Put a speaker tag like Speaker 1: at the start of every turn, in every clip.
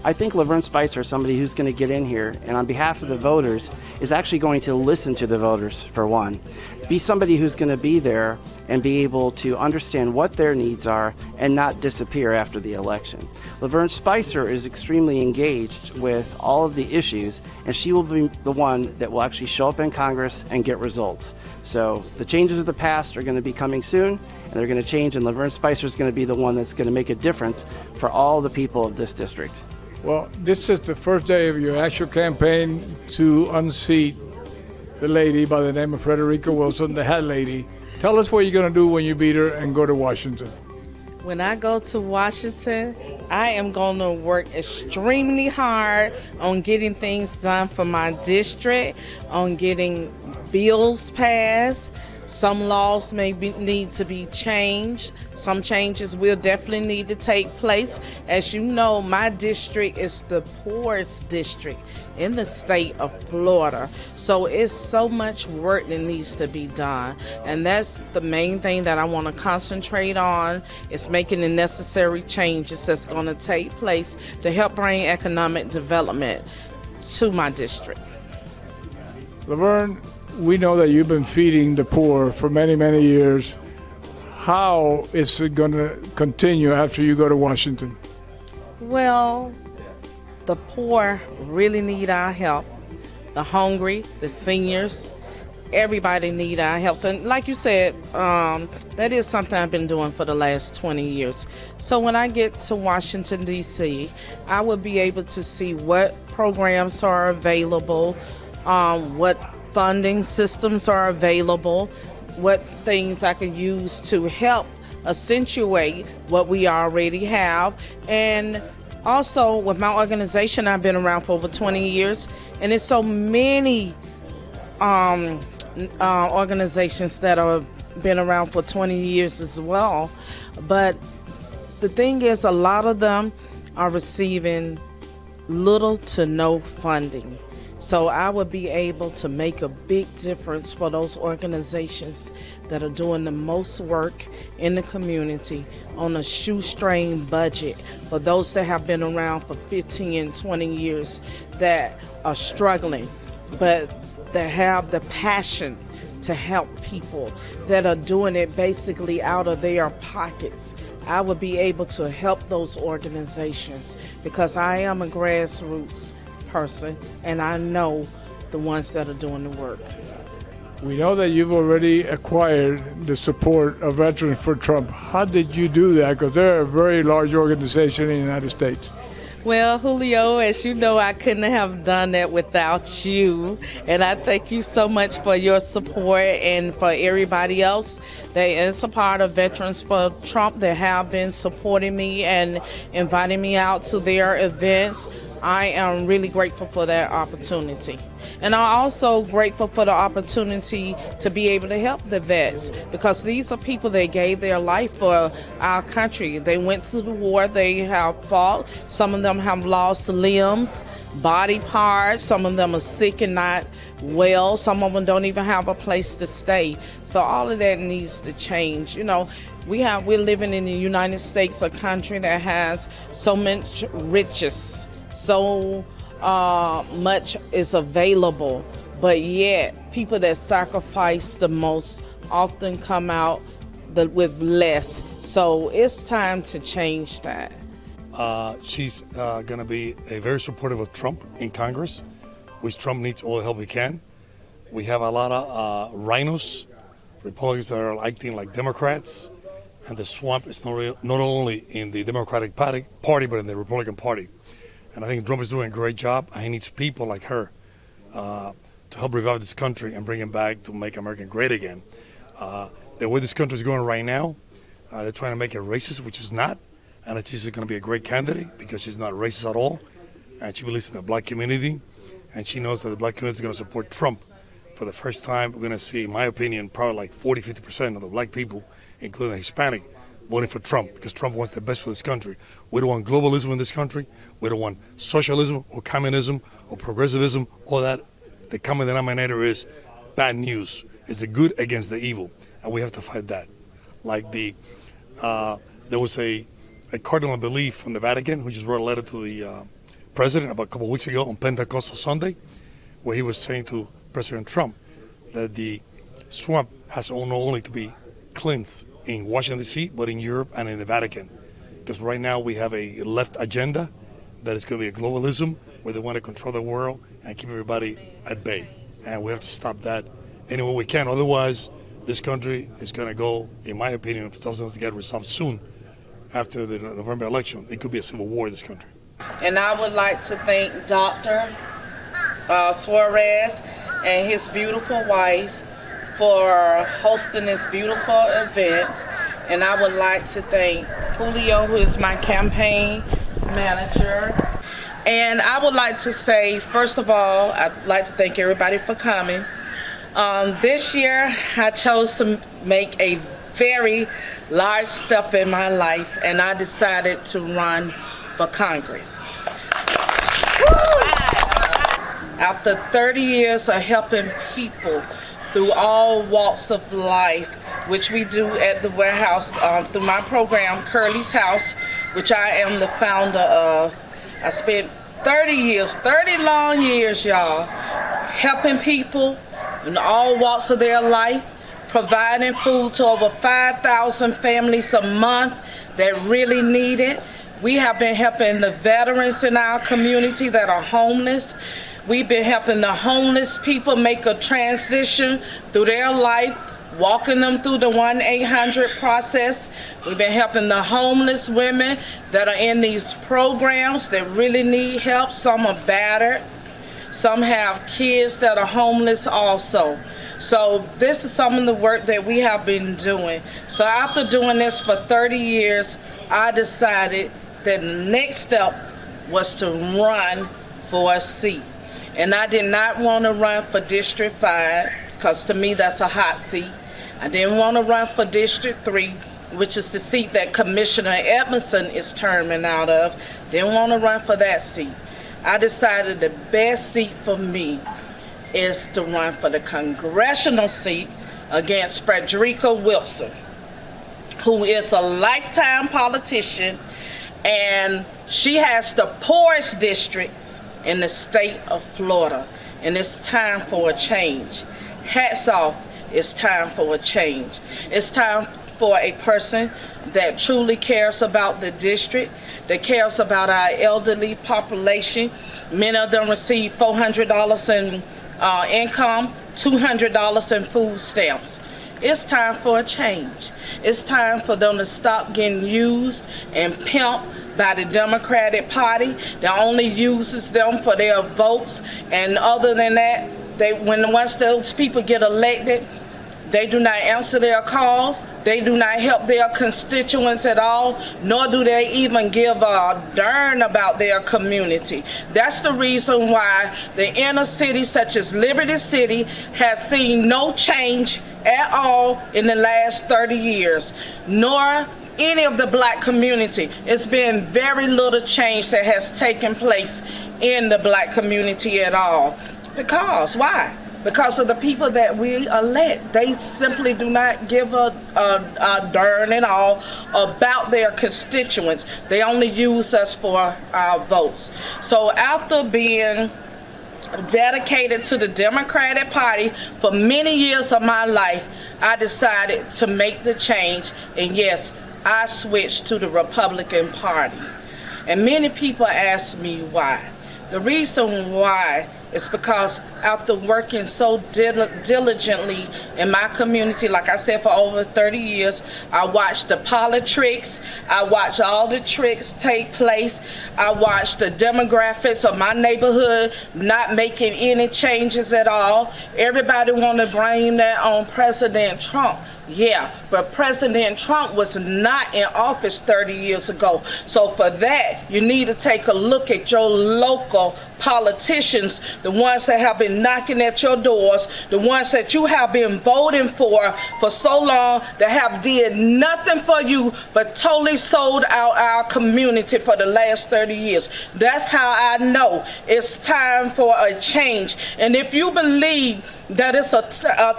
Speaker 1: I think Laverne Spicer is somebody who's going to get in here and on behalf of the voters is actually going to listen to the voters, for one. Be somebody who's going to be there and be able to understand what their needs are and not disappear after the election. Laverne Spicer is extremely engaged with all of the issues, and she will be the one that will actually show up in Congress and get results. So the changes of the past are going to be coming soon, and they're going to change, and Laverne Spicer is going to be the one that's going to make a difference for all the people of this district.
Speaker 2: Well, this is the first day of your actual campaign to unseat the lady by the name of Frederica Wilson, the Hat Lady. Tell us what you're going to do when you beat her and go to Washington.
Speaker 3: When I go to Washington, I am going to work extremely hard on getting things done for my district, on getting bills passed. Some laws need to be changed. Some changes will definitely need to take place. As you know, my district is the poorest district in the state of Florida. So it's so much work that needs to be done. And that's the main thing that I want to concentrate on, is making the necessary changes that's going to take place to help bring economic development to my district.
Speaker 2: Laverne, we know that you've been feeding the poor for many, many years. How is it going to continue after you go to Washington?
Speaker 3: Well, the poor really need our help. The hungry, the seniors, everybody need our help. And like you said, that is something I've been doing for the last 20 years. So when I get to Washington, D.C., I will be able to see what programs are available, what funding systems are available, what things I can use to help accentuate what we already have. And also with my organization, I've been around for over 20 years, and there's so many organizations that have been around for 20 years as well. But the thing is, a lot of them are receiving little to no funding. So I would be able to make a big difference for those organizations that are doing the most work in the community on a shoestring budget, for those that have been around for 15 and 20 years that are struggling, but that have the passion to help people, that are doing it basically out of their pockets. I would be able to help those organizations because I am a grassroots person, and I know the ones that are doing the work.
Speaker 2: We know that you've already acquired the support of Veterans for Trump. How did you do that? Because they're a very large organization in the United States.
Speaker 3: Well, Julio, as you know, I couldn't have done that without you. And I thank you so much for your support, and for everybody else that is a part of Veterans for Trump that have been supporting me and inviting me out to their events. I am really grateful for that opportunity. And I'm also grateful for the opportunity to be able to help the vets, because these are people that gave their life for our country. They went to the war, they have fought. Some of them have lost limbs, body parts. Some of them are sick and not well. Some of them don't even have a place to stay. So all of that needs to change. You know, we're living in the United States, a country that has so much riches. So much is available, but yet people that sacrifice the most often come out with less. So it's time to change that.
Speaker 4: She's going to be a very supportive of Trump in Congress, which Trump needs all the help he can. We have a lot of rhinos, Republicans that are acting like Democrats, and the swamp is not only in the Democratic Party, but in the Republican Party. And I think Trump is doing a great job. And he needs people like her to help revive this country and bring it back to make America great again. The way this country is going right now, they're trying to make it racist, which is not. And she's going to be a great candidate because she's not racist at all. And she believes in the black community. And she knows that the black community is going to support Trump. For the first time, we're going to see, in my opinion, probably like 40-50% of the black people, including the Hispanic, voting for Trump, because Trump wants the best for this country. We don't want globalism in this country. We don't want socialism or communism or progressivism. All that. The common denominator is bad news. It's the good against the evil, and we have to fight that. Like there was a cardinal of belief from the Vatican who just wrote a letter to the president about a couple of weeks ago on Pentecostal Sunday, where he was saying to President Trump that the swamp has not only to be cleansed in Washington, D.C., but in Europe and in the Vatican. Because right now we have a left agenda that is going to be a globalism where they want to control the world and keep everybody at bay. And we have to stop that any way we can. Otherwise, this country is going to go, in my opinion, if it doesn't get resolved soon after the November election, it could be a civil war in this country.
Speaker 3: And I would like to thank Dr. Suarez and his beautiful wife for hosting this beautiful event. And I would like to thank Julio, who is my campaign manager. And I would like to say, first of all, I'd like to thank everybody for coming. This year, I chose to make a very large step in my life, and I decided to run for Congress. After 30 years of helping people through all walks of life, which we do at the warehouse through my program, Curly's House, which I am the founder of. I spent 30 long years, y'all, helping people in all walks of their life, providing food to over 5,000 families a month that really need it. We have been helping the veterans in our community that are homeless. We've been helping the homeless people make a transition through their life, walking them through the 1-800 process. We've been helping the homeless women that are in these programs that really need help. Some are battered. Some have kids that are homeless also. So this is some of the work that we have been doing. So after doing this for 30 years, I decided that the next step was to run for a seat. And I did not want to run for District 5, because to me that's a hot seat. I didn't want to run for District 3, which is the seat that Commissioner Edmondson is terming out of. Didn't want to run for that seat. I decided the best seat for me is to run for the congressional seat against Frederica Wilson, who is a lifetime politician, and she has the poorest district in the state of Florida. And it's time for a change. Hats off, it's time for a change. It's time for a person that truly cares about the district, that cares about our elderly population. Many of them receive $400 in income, $200 in food stamps. It's time for a change. It's time for them to stop getting used and pimped by the Democratic Party that only uses them for their votes. And other than that, once those people get elected, they do not answer their calls. They do not help their constituents at all, nor do they even give a darn about their community. That's the reason why the inner cities, such as Liberty City, has seen no change at all in the last 30 years, nor any of the black community. It's been very little change that has taken place in the black community at all. Because, why? Because of the people that we elect. They simply do not give a darn at all about their constituents. They only use us for our votes. So after being dedicated to the Democratic Party for many years of my life, I decided to make the change, and yes, I switched to the Republican Party. And many people ask me why. The reason why is because after working so diligently in my community, like I said, for over 30 years, I watched the politics, I watched all the tricks take place, I watched the demographics of my neighborhood not making any changes at all. Everybody want to blame that on President Trump. Yeah, but President Trump was not in office 30 years ago. So for that, you need to take a look at your local politicians, the ones that have been knocking at your doors, the ones that you have been voting for so long, that have did nothing for you but totally sold out our community for the last 30 years. That's how I know it's time for a change. And if you believe that it's a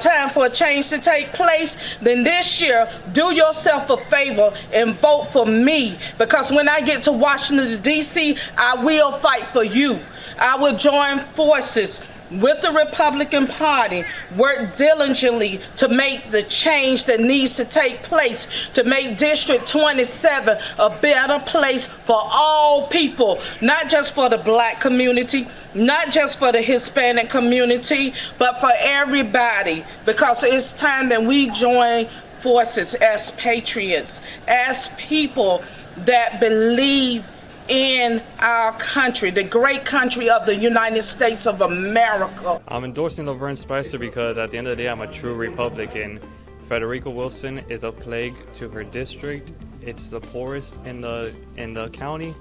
Speaker 3: time for a change to take place, then this year, do yourself a favor and vote for me. Because when I get to Washington, D.C., I will fight for you. I will join forces with the Republican Party, work diligently to make the change that needs to take place, to make District 27 a better place for all people, not just for the black community, not just for the Hispanic community, but for everybody, because it's time that we join forces as patriots, as people that believe in our country, the great country of the United States of America.
Speaker 5: I'm endorsing Laverne Spicer because at the end of the day, I'm a true Republican. Frederica Wilson is a plague to her district. It's the poorest in the county,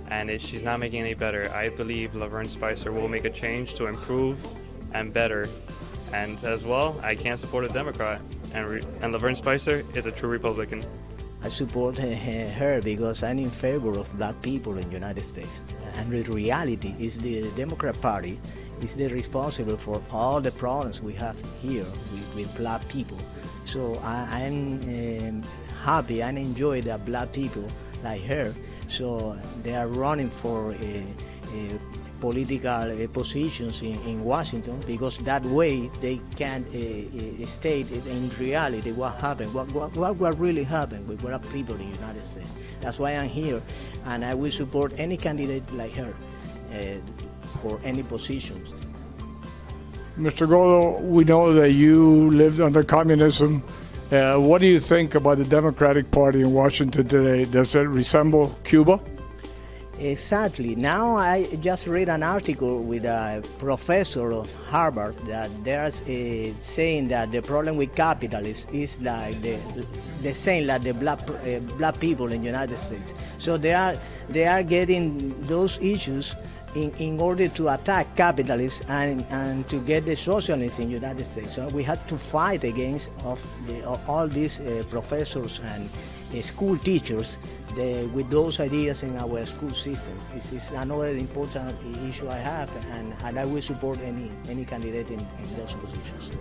Speaker 5: and she's not making any better. I believe Laverne Spicer will make a change to improve and better. And as well, I can't support a Democrat, and Laverne Spicer is a true Republican.
Speaker 6: I support her because I'm in favor of black people in the United States. And the reality is the Democrat Party is the responsible for all the problems we have here with black people. So I'm happy and enjoy that black people like her. So they are running for political positions in Washington, because that way they can state in reality what happened, what really happened with black people in the United States. That's why I'm here, and I will support any candidate like her for any positions.
Speaker 2: Mr. Gordo, we know that you lived under communism. What do you think about the Democratic Party in Washington today? Does it resemble Cuba?
Speaker 6: Exactly. Now I just read an article with a professor of Harvard that there's saying that the problem with capitalists is like the same like the black people in the United States. So they are getting those issues in order to attack capitalists and to get the socialists in the United States. So we had to fight against all these professors and school teachers with those ideas in our school systems. This is another important issue I have, and I will support any candidate in those positions.